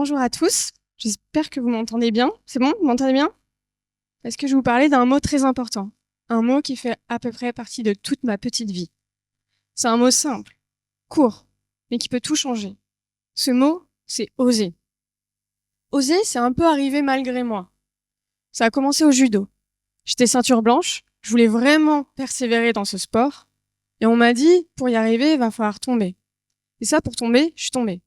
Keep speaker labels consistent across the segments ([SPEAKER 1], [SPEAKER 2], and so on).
[SPEAKER 1] bonjour à tous. J'espère que vous m'entendez bien. C'est bon, vous m'entendez bien? Parce que je vais vous parler d'un mot très important. Un mot qui fait à peu près partie de toute ma petite vie. C'est un mot simple, court, mais qui peut tout changer. Ce mot, c'est oser. Oser, c'est un peu arrivé malgré moi. Ça a commencé au judo. J'étais ceinture blanche, je voulais vraiment persévérer dans ce sport. Et on m'a dit, pour y arriver, il va falloir tomber. Et ça, pour tomber, je suis tombée.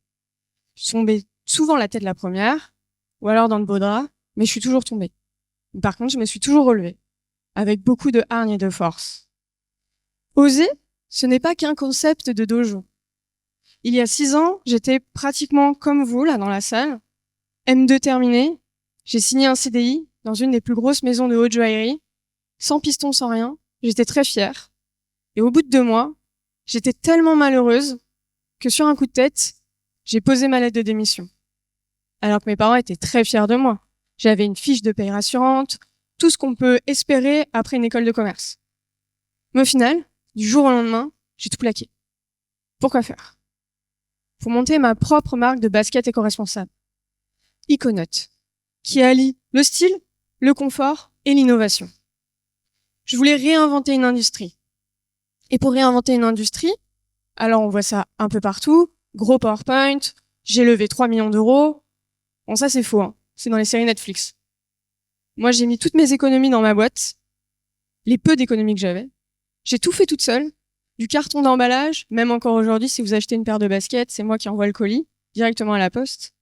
[SPEAKER 1] Je suis tombée souvent la tête la première, ou alors dans le beau drap, mais je suis toujours tombée. Par contre, je me suis toujours relevée, avec beaucoup de hargne et de force. Oser, ce n'est pas qu'un concept de dojo. Il y a 6 ans, j'étais pratiquement comme vous, là, dans la salle. M2 terminé, j'ai signé un CDI dans une des plus grosses maisons de haute joaillerie, sans piston, sans rien. J'étais très fière. Et au bout de 2 mois, j'étais tellement malheureuse que sur un coup de tête, j'ai posé ma lettre de démission. Alors que mes parents étaient très fiers de moi. J'avais une fiche de paye rassurante, tout ce qu'on peut espérer après une école de commerce. Mais au final, du jour au lendemain, j'ai tout plaqué. Pourquoi faire? Pour monter ma propre marque de basket éco-responsable. Iconote, qui allie le style, le confort et l'innovation. Je voulais réinventer une industrie. Et pour réinventer une industrie, alors on voit ça un peu partout, gros PowerPoint, j'ai levé 3 millions d'euros. Bon, ça c'est faux, hein. C'est dans les séries Netflix. Moi, j'ai mis toutes mes économies dans ma boîte, les peu d'économies que j'avais. J'ai tout fait toute seule, du carton d'emballage, même encore aujourd'hui, si vous achetez une paire de baskets, c'est moi qui envoie le colis, directement à la poste.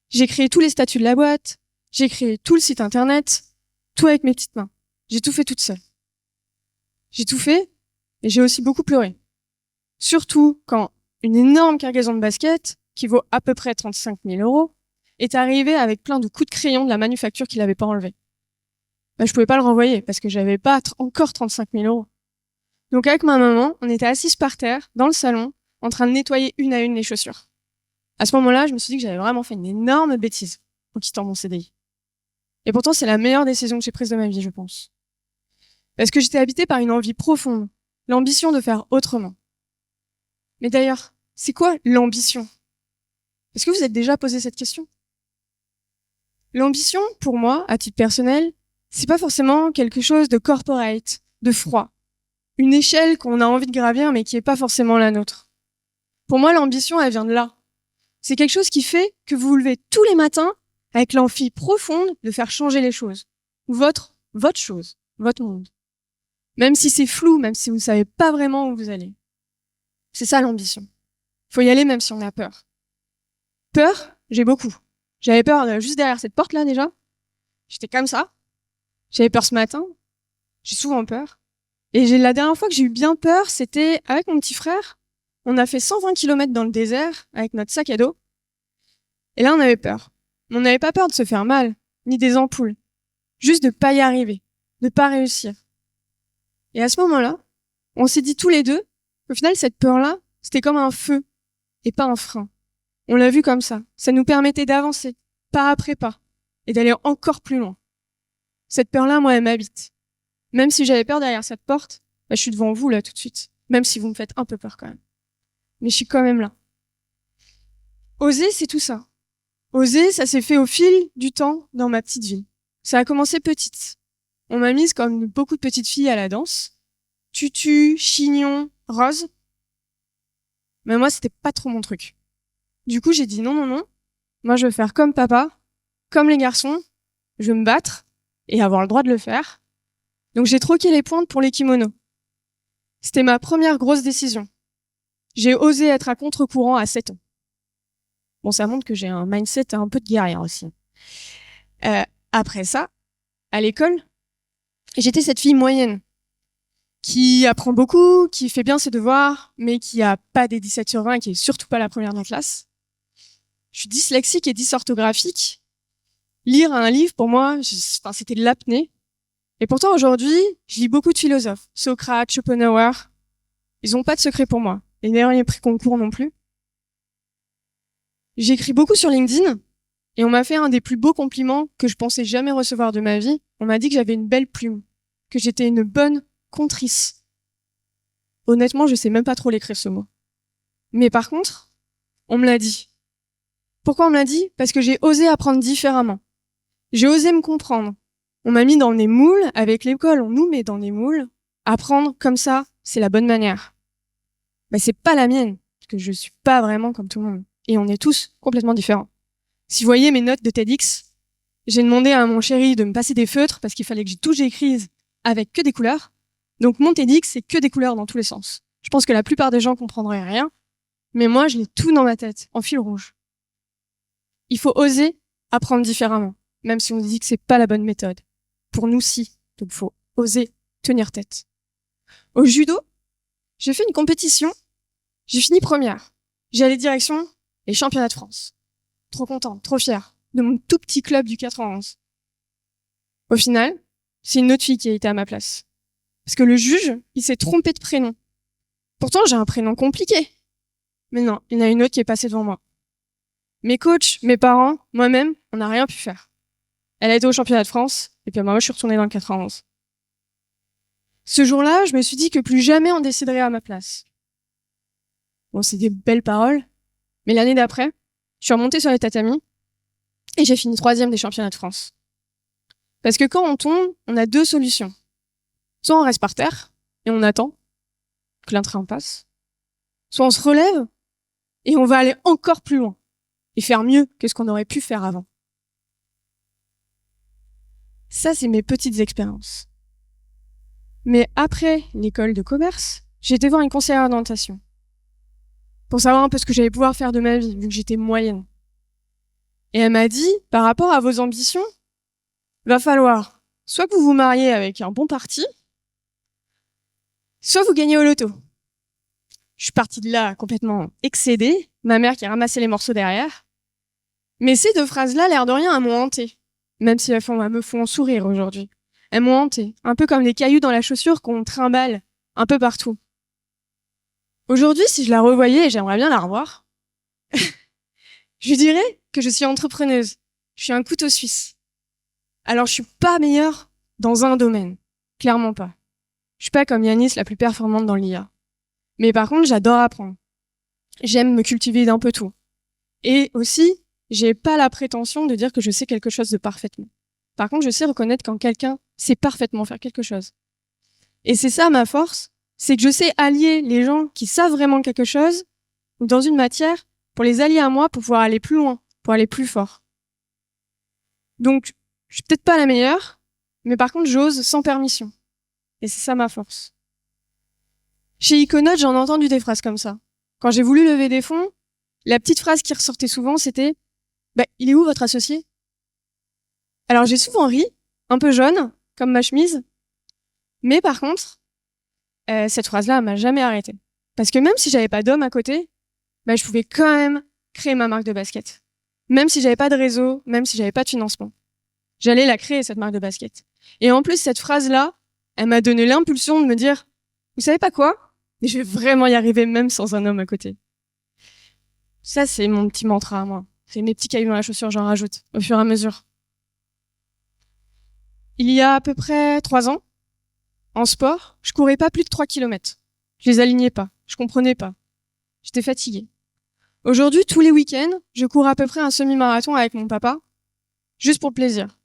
[SPEAKER 1] J'ai créé tous les statuts de la boîte, j'ai créé tout le site internet, tout avec mes petites mains. J'ai tout fait toute seule. J'ai tout fait, et j'ai aussi beaucoup pleuré. Surtout quand une énorme cargaison de baskets, qui vaut à peu près 35 000 euros, est arrivée avec plein de coups de crayon de la manufacture qui l'avait pas enlevé. Je pouvais pas le renvoyer parce que j'avais pas encore 35 000 euros. Donc avec ma maman, on était assises par terre, dans le salon, en train de nettoyer une à une les chaussures. À ce moment-là, je me suis dit que j'avais vraiment fait une énorme bêtise en quittant mon CDI. Et pourtant, c'est la meilleure décision que j'ai prise de ma vie, je pense. Parce que j'étais habitée par une envie profonde, l'ambition de faire autrement. Mais d'ailleurs, c'est quoi l'ambition? Est-ce que vous êtes déjà posé cette question? L'ambition, pour moi, à titre personnel, c'est pas forcément quelque chose de corporate, de froid. Une échelle qu'on a envie de gravir, mais qui est pas forcément la nôtre. Pour moi, l'ambition, elle vient de là. C'est quelque chose qui fait que vous vous levez tous les matins avec l'envie profonde de faire changer les choses. Ou votre chose, votre monde. Même si c'est flou, même si vous ne savez pas vraiment où vous allez. C'est ça l'ambition. Faut y aller même si on a peur. Peur, j'ai beaucoup. J'avais peur juste derrière cette porte-là déjà. J'étais comme ça. J'avais peur ce matin. J'ai souvent peur. Et la dernière fois que j'ai eu bien peur, c'était avec mon petit frère. On a fait 120 km dans le désert avec notre sac à dos. Et là, on avait peur. Mais on n'avait pas peur de se faire mal, ni des ampoules. Juste de pas y arriver, de pas réussir. Et à ce moment-là, on s'est dit tous les deux qu'au final, cette peur-là, c'était comme un feu et pas un frein. On l'a vu comme ça. Ça nous permettait d'avancer, pas après pas, et d'aller encore plus loin. Cette peur-là, moi, elle m'habite. Même si j'avais peur derrière cette porte, je suis devant vous là tout de suite. Même si vous me faites un peu peur quand même. Mais je suis quand même là. Oser, c'est tout ça. Oser, ça s'est fait au fil du temps dans ma petite vie. Ça a commencé petite. On m'a mise comme beaucoup de petites filles à la danse. Tutu, chignon, rose. Mais moi, c'était pas trop mon truc. Du coup, j'ai dit non. Moi, je veux faire comme papa, comme les garçons. Je veux me battre et avoir le droit de le faire. Donc, j'ai troqué les pointes pour les kimonos. C'était ma première grosse décision. J'ai osé être à contre-courant à 7 ans. Bon, ça montre que j'ai un mindset un peu de guerrière aussi. Après ça, à l'école, j'étais cette fille moyenne qui apprend beaucoup, qui fait bien ses devoirs, mais qui a pas des 17 sur 20 et qui est surtout pas la première de la classe. Je suis dyslexique et dysorthographique. Lire un livre, pour moi, c'était de l'apnée. Et pourtant, aujourd'hui, je lis beaucoup de philosophes. Socrate, Schopenhauer. Ils ont pas de secret pour moi. Les derniers prix concours non plus. J'écris beaucoup sur LinkedIn. Et on m'a fait un des plus beaux compliments que je pensais jamais recevoir de ma vie. On m'a dit que j'avais une belle plume. Que j'étais une bonne contrice. Honnêtement, je sais même pas trop l'écrire ce mot. Mais par contre, on me l'a dit. Pourquoi on me l'a dit? Parce que j'ai osé apprendre différemment. J'ai osé me comprendre. On m'a mis dans des moules. Avec l'école, on nous met dans des moules. Apprendre comme ça, c'est la bonne manière. Mais c'est pas la mienne, parce que je suis pas vraiment comme tout le monde. Et on est tous complètement différents. Si vous voyez mes notes de TEDx, j'ai demandé à mon chéri de me passer des feutres parce qu'il fallait que j'écrive avec que des couleurs. Donc mon TEDx, c'est que des couleurs dans tous les sens. Je pense que la plupart des gens comprendraient rien, mais moi, je l'ai tout dans ma tête, en fil rouge. Il faut oser apprendre différemment, même si on dit que c'est pas la bonne méthode. Pour nous, si. Donc il faut oser tenir tête. Au judo, j'ai fait une compétition, j'ai fini première. J'ai allé direction les championnats de France. Trop contente, trop fière de mon tout petit club du 91. Au final, c'est une autre fille qui a été à ma place. Parce que le juge, il s'est trompé de prénom. Pourtant, j'ai un prénom compliqué. Mais non, il y en a une autre qui est passée devant moi. Mes coachs, mes parents, moi-même, on n'a rien pu faire. Elle a été au championnat de France, et puis moi, je suis retournée dans le 91. Ce jour-là, je me suis dit que plus jamais on déciderait à ma place. Bon, c'est des belles paroles, mais l'année d'après, je suis remontée sur les tatamis, et j'ai fini 3e des championnats de France. Parce que quand on tombe, on a 2 solutions. Soit on reste par terre, et on attend que l'entrain passe. Soit on se relève, et on va aller encore plus loin, et faire mieux que ce qu'on aurait pu faire avant. Ça, c'est mes petites expériences. Mais après l'école de commerce, j'ai été voir une conseillère d'orientation pour savoir un peu ce que j'allais pouvoir faire de ma vie, vu que j'étais moyenne. Et elle m'a dit, par rapport à vos ambitions, va falloir soit que vous vous mariez avec un bon parti, soit vous gagnez au loto. Je suis partie de là complètement excédée, ma mère qui a ramassé les morceaux derrière. Mais ces 2 phrases-là, l'air de rien, elles m'ont hantée. Même si elles me font sourire aujourd'hui. Elles m'ont hantée, un peu comme les cailloux dans la chaussure qu'on trimballe un peu partout. Aujourd'hui, si je la revoyais, et j'aimerais bien la revoir, je dirais que je suis entrepreneuse. Je suis un couteau suisse. Alors, je suis pas meilleure dans un domaine. Clairement pas. Je suis pas comme Yanis, la plus performante dans l'IA. Mais par contre, j'adore apprendre. J'aime me cultiver d'un peu tout. Et aussi, j'ai pas la prétention de dire que je sais quelque chose de parfaitement. Par contre, je sais reconnaître quand quelqu'un sait parfaitement faire quelque chose. Et c'est ça ma force, c'est que je sais allier les gens qui savent vraiment quelque chose ou dans une matière pour les allier à moi pour pouvoir aller plus loin, pour aller plus fort. Donc, je suis peut-être pas la meilleure, mais par contre, j'ose sans permission. Et c'est ça ma force. Chez Iconote, j'en ai entendu des phrases comme ça. Quand j'ai voulu lever des fonds, la petite phrase qui ressortait souvent, c'était « il est où votre associé ?» Alors j'ai souvent ri, un peu jaune, comme ma chemise, mais par contre, cette phrase-là, elle m'a jamais arrêtée. Parce que même si j'avais pas d'homme à côté, je pouvais quand même créer ma marque de basket. Même si j'avais pas de réseau, même si j'avais pas de financement. J'allais la créer, cette marque de basket. Et en plus, cette phrase-là, elle m'a donné l'impulsion de me dire « Vous savez pas quoi ? Je vais vraiment y arriver même sans un homme à côté. » Ça, c'est mon petit mantra à moi. C'est mes petits cailloux dans la chaussure, j'en rajoute, au fur et à mesure. Il y a à peu près 3 ans, en sport, je courais pas plus de 3 km. Je les alignais pas, je comprenais pas. J'étais fatiguée. Aujourd'hui, tous les week-ends, je cours à peu près un semi-marathon avec mon papa, juste pour le plaisir.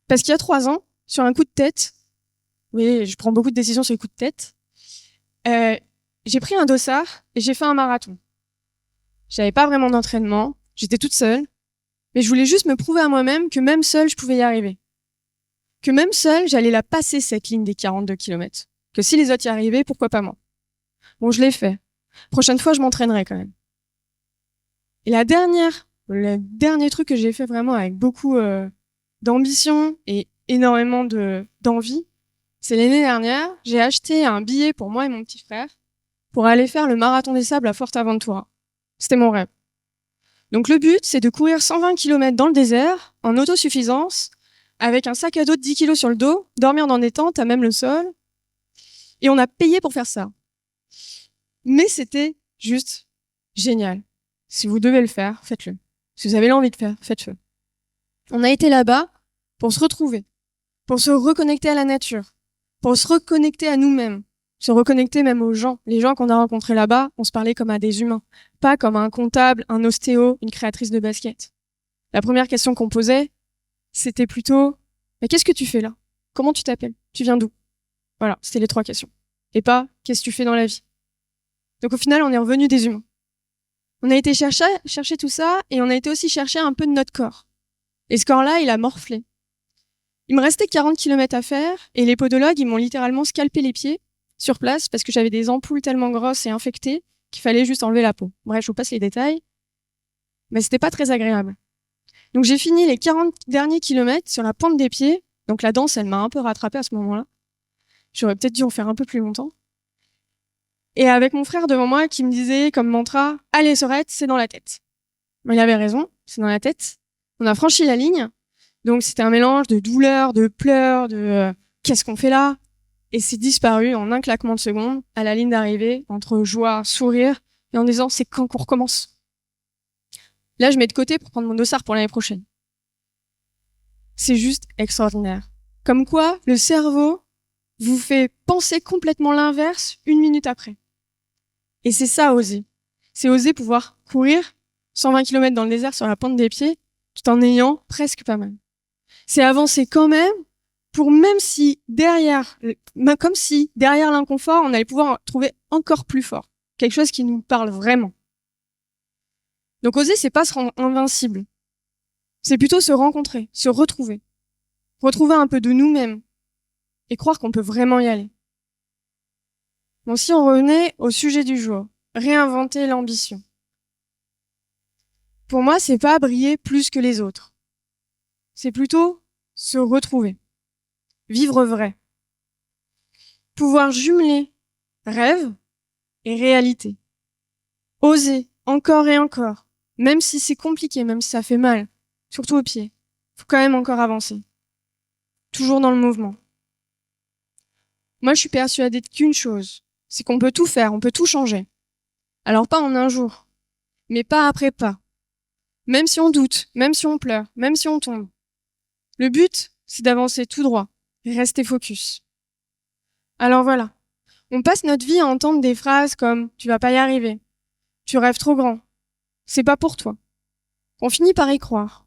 [SPEAKER 1] Parce qu'il y a 3 ans, sur un coup de tête, oui, je prends beaucoup de décisions sur les coups de tête, j'ai pris un dossard et j'ai fait un marathon. J'avais pas vraiment d'entraînement, j'étais toute seule, mais je voulais juste me prouver à moi-même que même seule, je pouvais y arriver. Que même seule, j'allais la passer, cette ligne des 42 km. Que si les autres y arrivaient, pourquoi pas moi? Bon, je l'ai fait. Prochaine fois, je m'entraînerai quand même. Et le dernier truc que j'ai fait vraiment avec beaucoup d'ambition et énormément d'envie, c'est l'année dernière, j'ai acheté un billet pour moi et mon petit frère pour aller faire le marathon des sables à Fortaventura. C'était mon rêve. Donc le but, c'est de courir 120 km dans le désert, en autosuffisance, avec un sac à dos de 10 kilos sur le dos, dormir dans des tentes à même le sol. Et on a payé pour faire ça. Mais c'était juste génial. Si vous devez le faire, faites-le. Si vous avez l'envie de faire, faites-le. On a été là-bas pour se retrouver, pour se reconnecter à la nature, pour se reconnecter à nous-mêmes, se reconnecter même aux gens. Les gens qu'on a rencontrés là-bas, on se parlait comme à des humains, pas comme à un comptable, un ostéo, une créatrice de basket. La première question qu'on posait, c'était plutôt « Mais qu'est-ce que tu fais là? Comment tu t'appelles? Tu viens d'où ?» Voilà, c'était les 3 questions. Et pas « Qu'est-ce que tu fais dans la vie ?» Donc au final, on est revenu des humains. On a été chercher tout ça et on a été aussi chercher un peu de notre corps. Et ce corps-là, il a morflé. Il me restait 40 km à faire et les podologues, ils m'ont littéralement scalpé les pieds sur place parce que j'avais des ampoules tellement grosses et infectées qu'il fallait juste enlever la peau. Bref, je vous passe les détails. Mais c'était pas très agréable. Donc j'ai fini les 40 derniers kilomètres sur la pointe des pieds. Donc la danse, elle m'a un peu rattrapée à ce moment-là. J'aurais peut-être dû en faire un peu plus longtemps. Et avec mon frère devant moi qui me disait comme mantra « Allez Sorette, c'est dans la tête ». Il avait raison, c'est dans la tête. On a franchi la ligne. Donc c'était un mélange de douleur, de pleurs, de qu'est-ce qu'on fait là? Et c'est disparu en un claquement de secondes à la ligne d'arrivée, entre joie, sourire, et en disant c'est quand qu'on recommence. Là, je mets de côté pour prendre mon dossard pour l'année prochaine. C'est juste extraordinaire. Comme quoi, le cerveau vous fait penser complètement l'inverse 1 minute après. Et c'est ça, oser. C'est oser pouvoir courir 120 km dans le désert sur la pointe des pieds, tout en ayant presque pas mal. C'est avancer quand même, pour même si comme si derrière l'inconfort, on allait pouvoir trouver encore plus fort. Quelque chose qui nous parle vraiment. Donc oser, c'est pas se rendre invincible. C'est plutôt se rencontrer, se retrouver. Retrouver un peu de nous-mêmes. Et croire qu'on peut vraiment y aller. Bon, si on revenait au sujet du jour, réinventer l'ambition. Pour moi, c'est pas briller plus que les autres. C'est plutôt se retrouver. Vivre vrai. Pouvoir jumeler rêve et réalité. Oser encore et encore, même si c'est compliqué, même si ça fait mal, surtout aux pieds. Faut quand même encore avancer. Toujours dans le mouvement. Moi, je suis persuadée qu'une chose, c'est qu'on peut tout faire, on peut tout changer. Alors pas en un jour, mais pas après pas. Même si on doute, même si on pleure, même si on tombe. Le but, c'est d'avancer tout droit et rester focus. Alors voilà, on passe notre vie à entendre des phrases comme « tu vas pas y arriver »,« tu rêves trop grand »,« c'est pas pour toi ». On finit par y croire.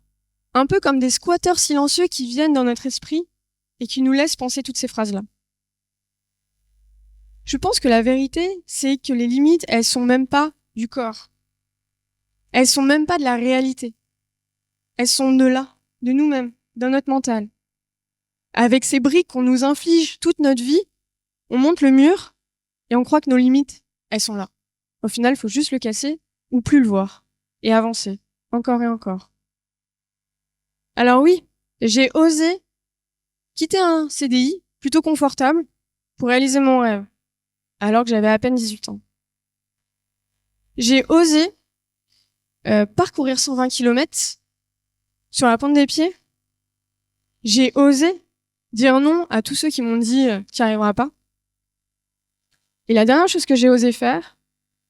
[SPEAKER 1] Un peu comme des squatteurs silencieux qui viennent dans notre esprit et qui nous laissent penser toutes ces phrases-là. Je pense que la vérité, c'est que les limites, elles sont même pas du corps. Elles sont même pas de la réalité. Elles sont de là, de nous-mêmes, dans notre mental. Avec ces briques qu'on nous inflige toute notre vie, on monte le mur et on croit que nos limites, elles sont là. Au final, il faut juste le casser ou plus le voir et avancer, encore et encore. Alors oui, j'ai osé quitter un CDI plutôt confortable pour réaliser mon rêve, alors que j'avais à peine 18 ans. J'ai osé parcourir 120 km sur la pointe des pieds. J'ai osé dire non à tous ceux qui m'ont dit « tu n'y arriveras pas ». Et la dernière chose que j'ai osé faire,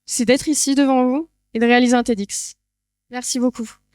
[SPEAKER 1] c'est d'être ici devant vous et de réaliser un TEDx. Merci beaucoup.